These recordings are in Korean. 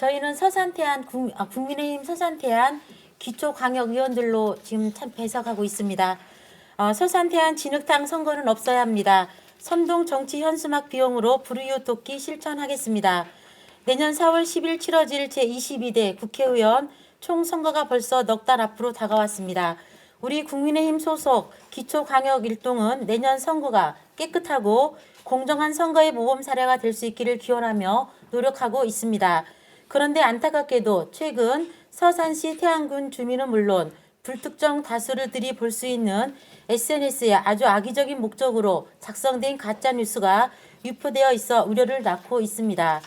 저희는 국민의힘 서산태안 기초광역의원들로 지금 참 배석하고 있습니다. 서산태안 진흙탕 선거는 없어야 합니다. 선동 정치 현수막 비용으로 불우이웃 돕기 실천하겠습니다. 내년 4월 10일 치러질 제22대 국회의원 총선거가 벌써 넉 달 앞으로 다가왔습니다. 우리 국민의힘 소속 기초광역일동은 내년 선거가 깨끗하고 공정한 선거의 모범 사례가 될 수 있기를 기원하며 노력하고 있습니다. 그런데 안타깝게도 최근 서산시 태안군 주민은 물론 불특정 다수들이 볼 수 있는 SNS에 아주 악의적인 목적으로 작성된 가짜뉴스가 유포되어 있어 우려를 낳고 있습니다.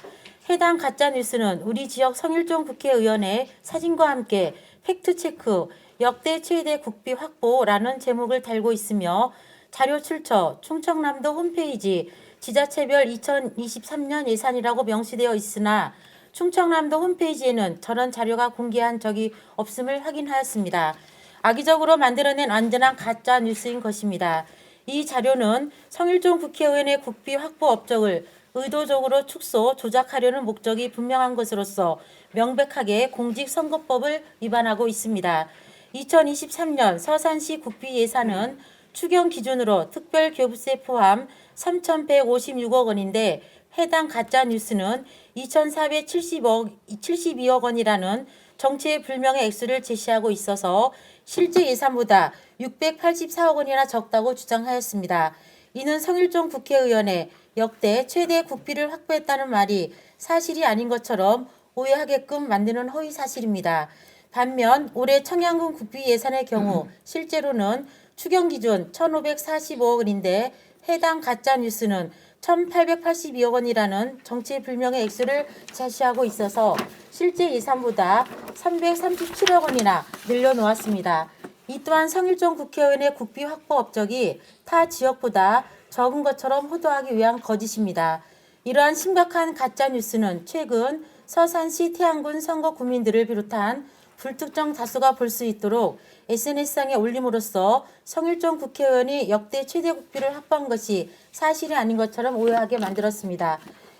해당 가짜뉴스는 우리 지역 성일종 국회의원의 사진과 함께 팩트체크, 역대 최대 국비 확보라는 제목을 달고 있으며 자료 출처, 충청남도 홈페이지 지자체별 2023년 예산이라고 명시되어 있으나 충청남도 홈페이지에는 저런 자료가 공개한 적이 없음을 확인하였습니다. 악의적으로 만들어낸 완전한 가짜 뉴스인 것입니다. 이 자료는 성일종 국회의원의 국비 확보 업적을 의도적으로 축소, 조작하려는 목적이 분명한 것으로서 명백하게 공직선거법을 위반하고 있습니다. 2023년 서산시 국비 예산은 추경 기준으로 특별교부세 포함 3,156억 원인데 해당 가짜뉴스는 2,472억 원이라는 정체불명의 액수를 제시하고 있어서 실제 예산보다 684억 원이나 적다고 주장하였습니다. 이는 성일종 국회의원의 역대 최대 국비를 확보했다는 말이 사실이 아닌 것처럼 오해하게끔 만드는 허위사실입니다. 반면 올해 청양군 국비 예산의 경우 실제로는 추경 기준 1,545억 원인데 해당 가짜뉴스는 1,882억 원이라는 정체불명의 액수를 제시하고 있어서 실제 예산보다 337억 원이나 늘려놓았습니다. 이 또한 성일종 국회의원의 국비 확보 업적이 타 지역보다 적은 것처럼 호도하기 위한 거짓입니다. 이러한 심각한 가짜뉴스는 최근 서산시 태안군 선거 구민들을 비롯한 불특정 다수가 볼 수 있도록 SNS상에 올림으로써 성일종 국회의원이 역대 최대 국비를 확보한 것이 사실이 아닌 것처럼 오해하게 만들었습니다.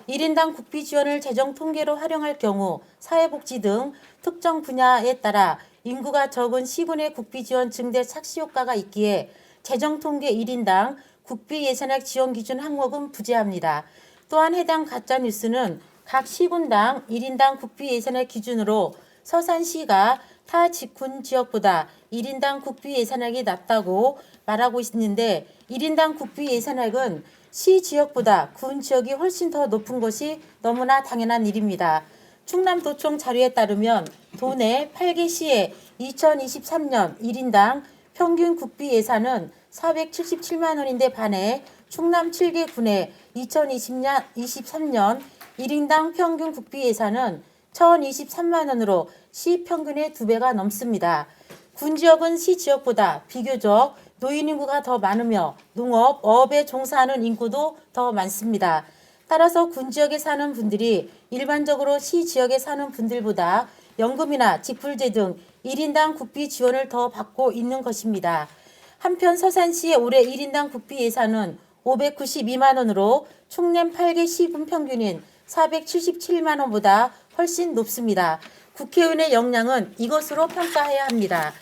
1인당 국비 지원을 재정 통계로 활용할 경우 사회복지 등 특정 분야에 따라 인구가 적은 시군의 국비 지원 증대 착시 효과가 있기에 재정 통계 1인당 국비 예산액 지원 기준 항목은 부재합니다. 또한 해당 가짜뉴스는 각 시군당 1인당 국비 예산액 기준으로 서산시가 타 직군 지역보다 1인당 국비 예산액이 낮다고 말하고 있는데 1인당 국비 예산액은 시 지역보다 군 지역이 훨씬 더 높은 것이 너무나 당연한 일입니다. 충남도청 자료에 따르면 도내 8개 시의 2023년 1인당 평균 국비 예산은 477만 원인데 반해 충남 7개 군의 2023년 1인당 평균 국비 예산은 1,023만 원으로 시 평균의 2배가 넘습니다. 군 지역은 시 지역보다 비교적 노인 인구가 더 많으며 농업, 어업에 종사하는 인구도 더 많습니다. 따라서 군 지역에 사는 분들이 일반적으로 시 지역에 사는 분들보다 연금이나 직불제 등 1인당 국비 지원을 더 받고 있는 것입니다. 한편 서산시의 올해 1인당 국비 예산은 592만 원으로 충남 8개 시군 평균인 477만 원보다 훨씬 높습니다. 국회의원의 역량은 이것으로 평가해야 합니다.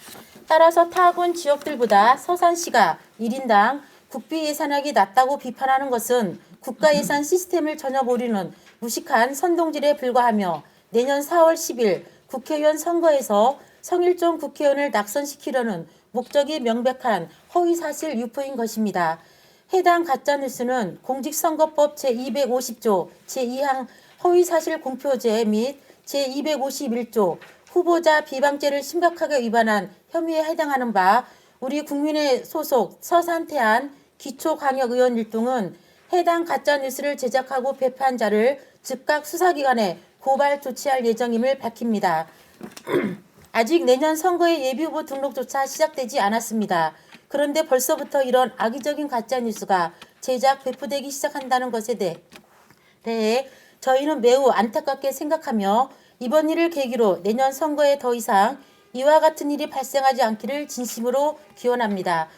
따라서 타군 지역들보다 서산시가 1인당 국비 예산액이 낮다고 비판하는 것은 국가예산 시스템을 전혀 모르는 무식한 선동질에 불과하며 내년 4월 10일 국회의원 선거에서 성일종 국회의원을 낙선시키려는 목적이 명백한 허위사실 유포인 것입니다. 해당 가짜뉴스는 공직선거법 제250조 제2항 허위사실 공표죄 및 제251조 후보자 비방죄를 심각하게 위반한 혐의에 해당하는 바 우리 국민의 소속 서산태안 기초광역의원 일동은 해당 가짜뉴스를 제작하고 배포한 자를 즉각 수사기관에 고발 조치할 예정임을 밝힙니다. 아직 내년 선거의 예비후보 등록조차 시작되지 않았습니다. 그런데 벌써부터 이런 악의적인 가짜뉴스가 제작, 배포되기 시작한다는 것에 대해 저희는 매우 안타깝게 생각하며 이번 일을 계기로 내년 선거에 더 이상 이와 같은 일이 발생하지 않기를 진심으로 기원합니다.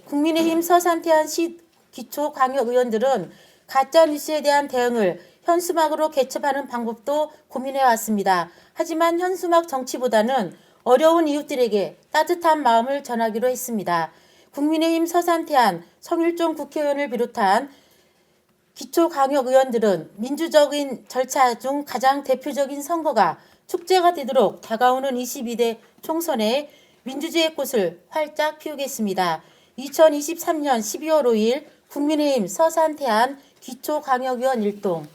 국민의힘 서산태안시 기초광역의원들은 가짜뉴스에 대한 대응을 현수막으로 개첩하는 방법도 고민해 왔습니다. 하지만 현수막 정치보다는 어려운 이웃들에게 따뜻한 마음을 전하기로 했습니다. 국민의힘 서산태안 성일종 국회의원을 비롯한 기초광역의원들은 민주적인 절차 중 가장 대표적인 선거가 축제가 되도록 다가오는 22대 총선에 민주주의의 꽃을 활짝 피우겠습니다. 2023년 12월 5일 국민의힘 서산태안 기초광역의원 일동